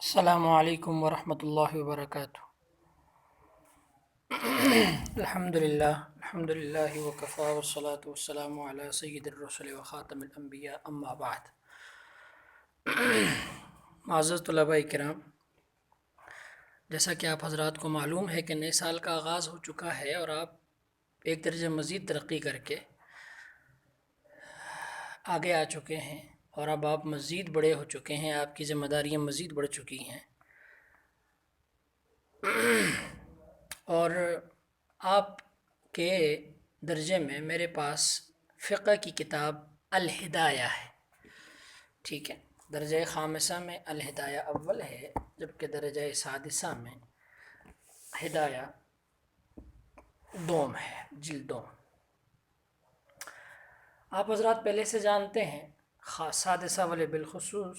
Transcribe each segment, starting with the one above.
السلام علیکم ورحمۃ اللہ وبرکاتہ۔ الحمد للہ وکفیٰ والصلاة والسلام علی سید الرسل وخاتم الانبیاء اما بعد۔ معزز طلباء کرام، جیسا کہ آپ حضرات کو معلوم ہے کہ نئے سال کا آغاز ہو چکا ہے اور آپ ایک درجہ مزید ترقی کر کے آگے آ چکے ہیں اور اب آپ مزید بڑے ہو چکے ہیں، آپ کی ذمہ داریاں مزید بڑھ چکی ہیں اور آپ کے درجے میں میرے پاس فقہ کی کتاب الہدایہ ہے، ٹھیک ہے۔ درجہ خامسہ میں الہدایہ اول ہے، جبکہ درجہ سادسہ میں ہدایہ دوم ہے، جلد دوم۔ آپ حضرات پہلے سے جانتے ہیں، سادسہ والے بالخصوص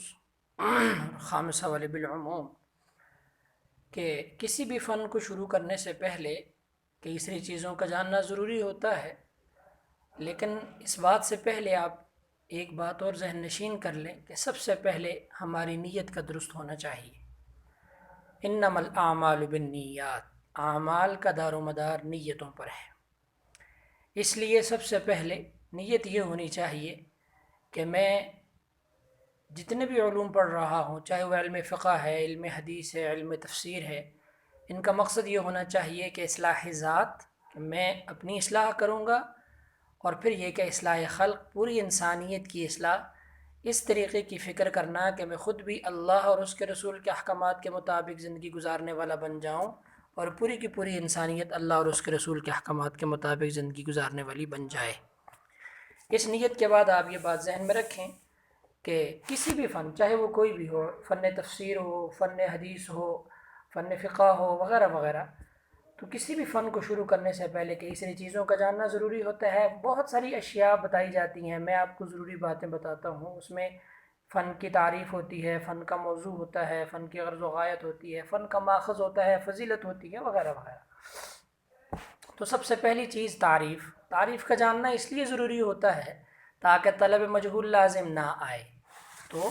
خامسہ والے بالعموم، کہ کسی بھی فن کو شروع کرنے سے پہلے تیسری چیزوں کا جاننا ضروری ہوتا ہے، لیکن اس بات سے پہلے آپ ایک بات اور ذہن نشین کر لیں کہ سب سے پہلے ہماری نیت کا درست ہونا چاہیے۔ انما الاعمال بالنیات، اعمال کا دار و مدار نیتوں پر ہے، اس لیے سب سے پہلے نیت یہ ہونی چاہیے کہ میں جتنے بھی علوم پڑھ رہا ہوں، چاہے وہ علم فقہ ہے، علم حدیث ہے، علم تفسیر ہے، ان کا مقصد یہ ہونا چاہیے کہ اصلاح ذات، کہ میں اپنی اصلاح کروں گا، اور پھر یہ کہ اصلاح خلق، پوری انسانیت کی اصلاح، اس طریقے کی فکر کرنا کہ میں خود بھی اللہ اور اس کے رسول کے احکامات کے مطابق زندگی گزارنے والا بن جاؤں، اور پوری کی پوری انسانیت اللہ اور اس کے رسول کے احکامات کے مطابق زندگی گزارنے والی بن جائے۔ اس نیت کے بعد آپ یہ بات ذہن میں رکھیں کہ کسی بھی فن، چاہے وہ کوئی بھی ہو، فن تفسیر ہو، فن حدیث ہو، فن فقہ ہو، وغیرہ وغیرہ، تو کسی بھی فن کو شروع کرنے سے پہلے کئی ساری چیزوں کا جاننا ضروری ہوتا ہے۔ بہت ساری اشیاء بتائی جاتی ہیں، میں آپ کو ضروری باتیں بتاتا ہوں۔ اس میں فن کی تعریف ہوتی ہے، فن کا موضوع ہوتا ہے، فن کی غرض و غایت ہوتی ہے، فن کا ماخذ ہوتا ہے، فضیلت ہوتی ہے، وغیرہ وغیرہ۔ تو سب سے پہلی چیز تعریف کا جاننا اس لیے ضروری ہوتا ہے تاکہ طلب مجہول لازم نہ آئے۔ تو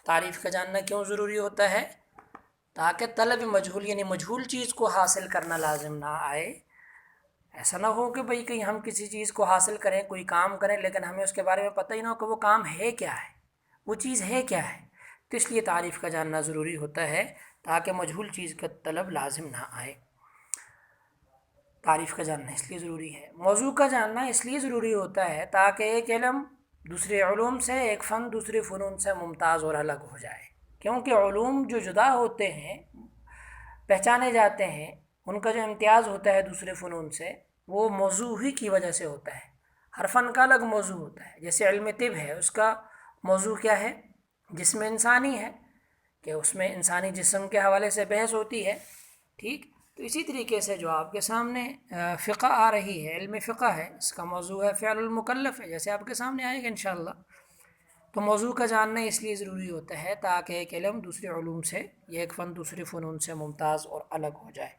تعریف کا جاننا کیوں ضروری ہوتا ہے؟ تاکہ طلب مجہول، یعنی مجہول چیز کو حاصل کرنا لازم نہ آئے۔ ایسا نہ ہو کہ بھئی کہیں ہم کسی چیز کو حاصل کریں، کوئی کام کریں، لیکن ہمیں اس کے بارے میں پتہ ہی نہ ہو کہ وہ کام ہے کیا ہے، وہ چیز ہے کیا ہے۔ تو اس لیے تعریف کا جاننا ضروری ہوتا ہے تاکہ مجہول چیز کا طلب لازم نہ آئے۔ تعریف کا جاننا اس لیے ضروری ہے۔ موضوع کا جاننا اس لیے ضروری ہوتا ہے تاکہ ایک علم دوسرے علوم سے، ایک فن دوسرے فنون سے ممتاز اور الگ ہو جائے، کیونکہ علوم جو جدا ہوتے ہیں، پہچانے جاتے ہیں، ان کا جو امتیاز ہوتا ہے دوسرے فنون سے، وہ موضوع ہی کی وجہ سے ہوتا ہے۔ ہر فن کا الگ موضوع ہوتا ہے۔ جیسے علم طب ہے، اس کا موضوع کیا ہے؟ جسم انسانی ہے، کہ اس میں انسانی جسم کے حوالے سے بحث ہوتی ہے، ٹھیک۔ تو اسی طریقے سے جو آپ کے سامنے فقہ آ رہی ہے، علم فقہ ہے، اس کا موضوع ہے فعل المکلف ہے، جیسے آپ کے سامنے آئے گا انشاءاللہ۔ تو موضوع کا جاننا اس لیے ضروری ہوتا ہے تاکہ ایک علم دوسرے علوم سے، یا ایک فن دوسرے فنون سے ممتاز اور الگ ہو جائے۔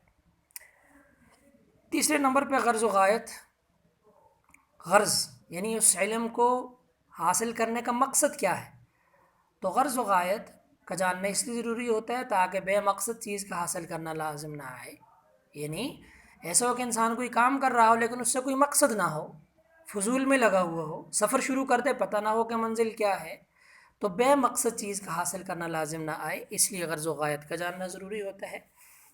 تیسرے نمبر پہ غرض و غایت۔ غرض یعنی اس علم کو حاصل کرنے کا مقصد کیا ہے؟ تو غرض و غایت کا جاننا اس لیے ضروری ہوتا ہے تاکہ بے مقصد چیز کا حاصل کرنا لازم نہ آئے۔ یعنی ایسا ہو کہ انسان کوئی کام کر رہا ہو لیکن اس سے کوئی مقصد نہ ہو، فضول میں لگا ہوا ہو، سفر شروع کرتے پتہ نہ ہو کہ منزل کیا ہے، تو بے مقصد چیز کا حاصل کرنا لازم نہ آئے، اس لیے غرض و غایت کا جاننا ضروری ہوتا ہے۔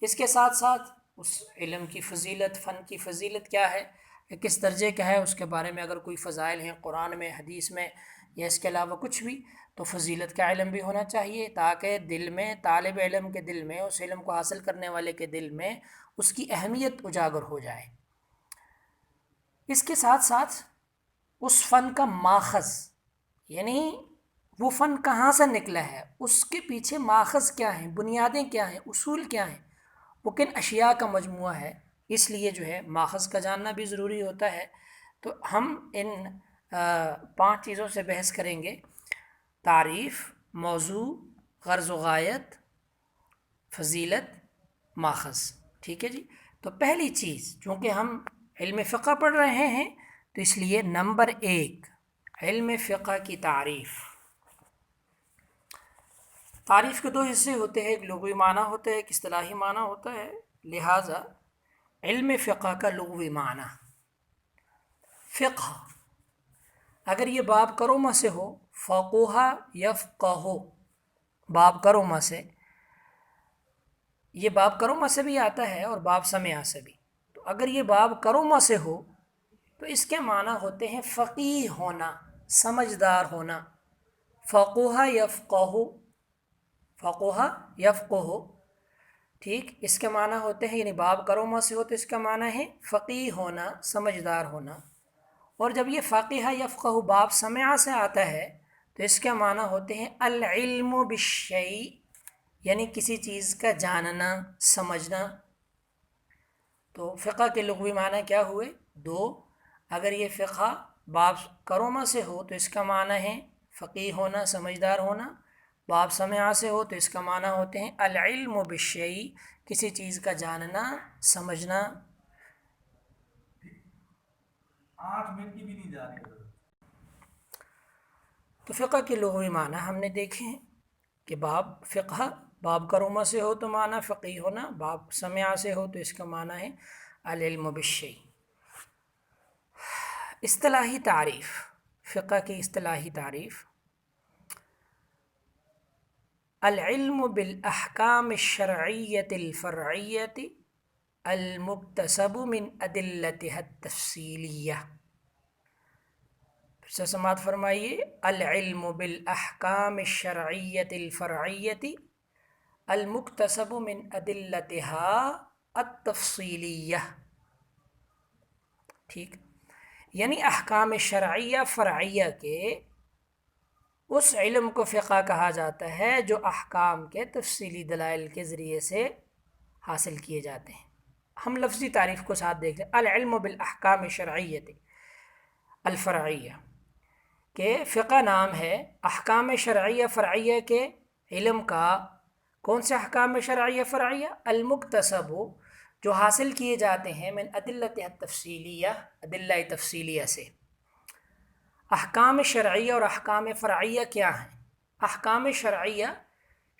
اس کے ساتھ ساتھ اس علم کی فضیلت، فن کی فضیلت کیا ہے، کہ کس درجے کا ہے، اس کے بارے میں اگر کوئی فضائل ہیں قرآن میں، حدیث میں، یا اس کے علاوہ کچھ بھی، تو فضیلت کا علم بھی ہونا چاہیے تاکہ دل میں، طالب علم کے دل میں، اس علم کو حاصل کرنے والے کے دل میں اس کی اہمیت اجاگر ہو جائے۔ اس کے ساتھ ساتھ اس فن کا ماخذ، یعنی وہ فن کہاں سے نکلا ہے، اس کے پیچھے ماخذ کیا ہیں، بنیادیں کیا ہیں، اصول کیا ہیں، وہ کن اشیاء کا مجموعہ ہے، اس لیے جو ہے ماخذ کا جاننا بھی ضروری ہوتا ہے۔ تو ہم ان 5 چیزوں سے بحث کریں گے: تعریف، موضوع، غرض و غایت، فضیلت، ماخذ، ٹھیک ہے جی۔ تو پہلی چیز، چونکہ ہم علم فقہ پڑھ رہے ہیں، تو اس لیے نمبر 1 علم فقہ کی تعریف۔ تعریف کے دو حصے ہوتے ہیں، ایک لغوی معنی ہوتا ہے، ایک اصطلاحی معنی ہوتا ہے. لہٰذا علم فقہ کا لغوی معنی فقہ، اگر یہ باب کرومہ سے ہو، فقوہ یفقہ، باب کرومہ سے، یہ باب کرومہ سے بھی آتا ہے اور باب سمعہ سے بھی. تو اگر یہ باب کرومہ سے ہو تو اس کے معنی ہوتے ہیں فقیہ ہونا، سمجھدار ہونا. فقوہ یفقہ، فقوہ یفقہ، ٹھیک، اس کے معنی ہوتے ہیں، یعنی باب کرومہ سے ہو تو اس کا معنی ہے فقیہ ہونا، سمجھدار ہونا. اور جب یہ فقیہ یفقہ باب سمعہ سے آتا ہے تو اس کے معنی ہوتے ہیں العلم بالشیء، یعنی کسی چیز کا جاننا، سمجھنا. تو فقہ کے لغوی معنی کیا ہوئے؟ دو. اگر یہ فقہ باب کرومہ سے ہو تو اس کا معنی ہے فقیہ ہونا، سمجھدار ہونا. باب سمعہ سے ہو تو اس کا معنی ہوتے ہیں العلم بالشیء، کسی چیز کا جاننا، سمجھنا. 8 منٹ کی بھی نہیں جا رہی. تو فقہ کے لغوی معنی ہم نے دیکھے ہیں کہ باب فقہ باب کرومہ سے ہو تو معنی فقیہ ہونا، باب سمعہ سے ہو تو اس کا معنی ہے العلم بالشیء. اصطلاحی تعریف، فقہ کی اصطلاحی تعریف: العلم بالاحکام الشرعیۃ الفرعیۃ المکتسب من ادلتها التفصیلیہ. پھر سے سماعت فرمائیے: العلم بالاحکام الشرعیۃ الفرعیۃ المکتسب من ادلتها التفصیلیہ. ٹھیک، یعنی احکام شرعیہ فرعیہ کے اس علم کو فقہ کہا جاتا ہے جو احکام کے تفصیلی دلائل کے ذریعے سے حاصل کیے جاتے ہیں. ہم لفظی تعریف کو ساتھ دیکھ لیں. العلم بالاحکام الشرعیۃ الفرعیہ، کہ فقہ نام ہے احکام شرعیہ فرعیہ کے علم کا. کون سے احکام شرعیہ فرعیہ؟ المکتسب، جو حاصل کیے جاتے ہیں، من ادلتها التفصیلیہ، ادلہ تفصیلیہ سے. احکام شرعیہ اور احکام فرعیہ کیا ہیں؟ احکام شرعیہ،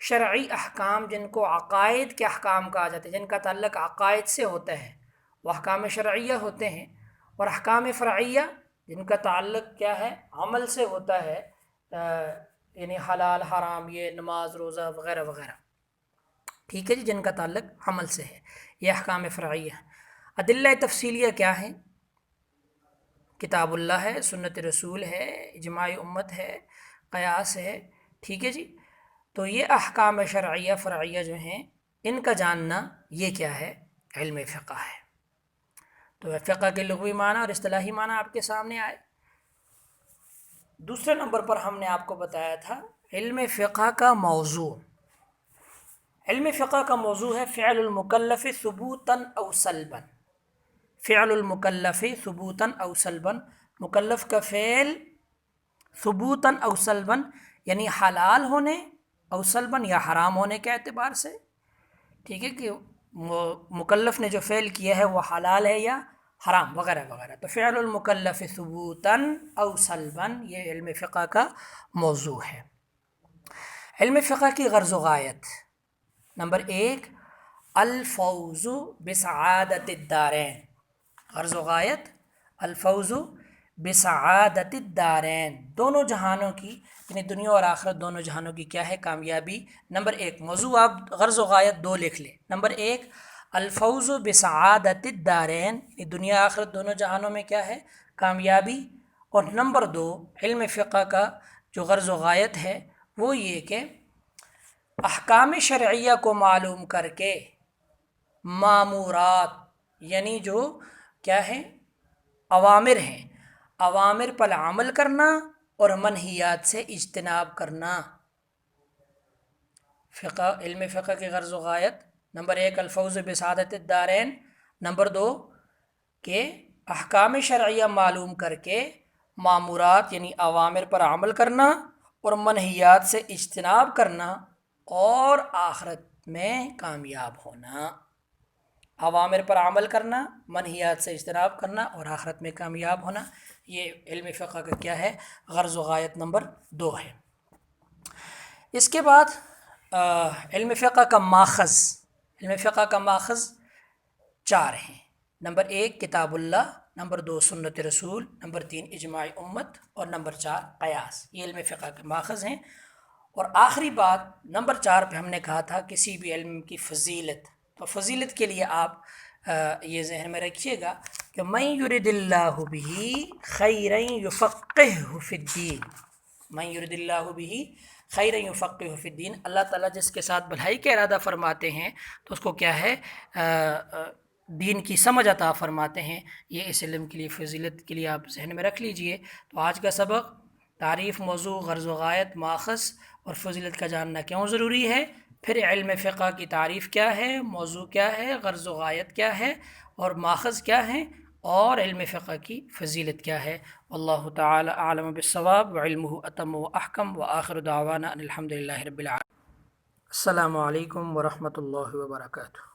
شرعی احکام جن کو عقائد کے احکام کہا جاتا ہے، جن کا تعلق عقائد سے ہوتا ہے، وہ احکام شرعیہ ہوتے ہیں. اور احکام فرعیہ جن کا تعلق کیا ہے؟ عمل سے ہوتا ہے، یعنی حلال حرام، یہ نماز روزہ وغیرہ وغیرہ. ٹھیک ہے جی، جن کا تعلق عمل سے ہے، یہ احکام فرعیہ. ادلہ تفصیلیہ کیا ہے؟ کتاب اللہ ہے، سنت رسول ہے، اجماع امت ہے، قیاس ہے. ٹھیک ہے جی. تو یہ احکام شرعیہ فرعیہ جو ہیں، ان کا جاننا یہ کیا ہے؟ علم فقہ ہے. تو فقہ کے لغوی معنی اور اصطلاحی معنی آپ کے سامنے آئے. دوسرے نمبر پر ہم نے آپ کو بتایا تھا علم فقہ کا موضوع. علم فقہ کا موضوع ہے فعل المکلف ثبوتاً او سلباً. فعل المکلف ثبوتاً او سلباً، مکلف کا فعل ثبوتاً او سلباً، یعنی حلال ہونے او سلباً یا حرام ہونے کے اعتبار سے. ٹھیک ہے، کہ مکلف نے جو فعل کیا ہے وہ حلال ہے یا حرام وغیرہ وغیرہ. تو فعل المکلف ثبوتاً او سلباً یہ علم فقہ کا موضوع ہے. علم فقہ کی غرض و غایت: نمبر 1، الفوز بسعادت الدارین. غرض و غایت الفوز بسعادت الدارین، دونوں جہانوں کی، یعنی دنیا اور آخرت دونوں جہانوں کی کیا ہے؟ کامیابی. نمبر 1 موضوع، آپ غرض و غایت 2 لکھ لیں. نمبر 1 الفوز بسعادت الدارین، یعنی دنیا آخرت دونوں جہانوں میں کیا ہے؟ کامیابی. اور نمبر 2 علم فقہ کا جو غرض و غایت ہے وہ یہ کہ احکام شرعیہ کو معلوم کر کے مامورات، یعنی جو کیا ہیں؟ اوامر ہیں، اوامر پر عمل کرنا اور منہیات سے اجتناب کرنا. فقہ، علم فقہ کی غرض و غایت: نمبر 1 الفوز بسعادت الدارین، نمبر 2 کہ احکام شرعیہ معلوم کر کے مامورات یعنی اوامر پر عمل کرنا اور منہیات سے اجتناب کرنا اور آخرت میں کامیاب ہونا. اوامر پر عمل کرنا، منہیات سے اجتناب کرنا اور آخرت میں کامیاب ہونا، یہ علم فقہ کا کیا ہے؟ غرض و غایت نمبر 2 ہے. اس کے بعد علم فقہ کا ماخذ، علم فقہ کا ماخذ 4 ہیں۔ نمبر 1 کتاب اللہ، نمبر 2 سنت رسول، نمبر 3 اجماع امت، اور نمبر 4 قیاس۔ یہ علم فقہ کے ماخذ ہیں۔ اور آخری بات نمبر 4 پہ ہم نے کہا تھا کسی بھی علم کی فضیلت، تو فضیلت کے لیے آپ یہ ذہن میں رکھیے گا کہ من یرد اللہ بہ خیرا یفقہہ فی الدین، من یرد اللہ بہ خیرا یفقہہ فی الدین، اللہ تعالیٰ جس کے ساتھ بھلائی کا ارادہ فرماتے ہیں تو اس کو کیا ہے دین کی سمجھ عطا فرماتے ہیں۔ یہ اس علم کے لیے فضیلت کے لیے آپ ذہن میں رکھ لیجئے۔ تو آج کا سبق تعریف، موضوع، غرض و غایت، ماخذ اور فضیلت کا جاننا کیوں ضروری ہے، پھر علم فقہ کی تعریف کیا ہے، موضوع کیا ہے، غرض و غایت کیا ہے اور ماخذ کیا ہے، اور علم فقہ کی فضیلت کیا ہے۔ واللہ تعالی اعلم بالصواب وعلمہ اتم واحکم، وآخر دعوانا ان الحمد للہ رب العالمین۔ السلام علیکم ورحمۃ اللہ وبرکاتہ۔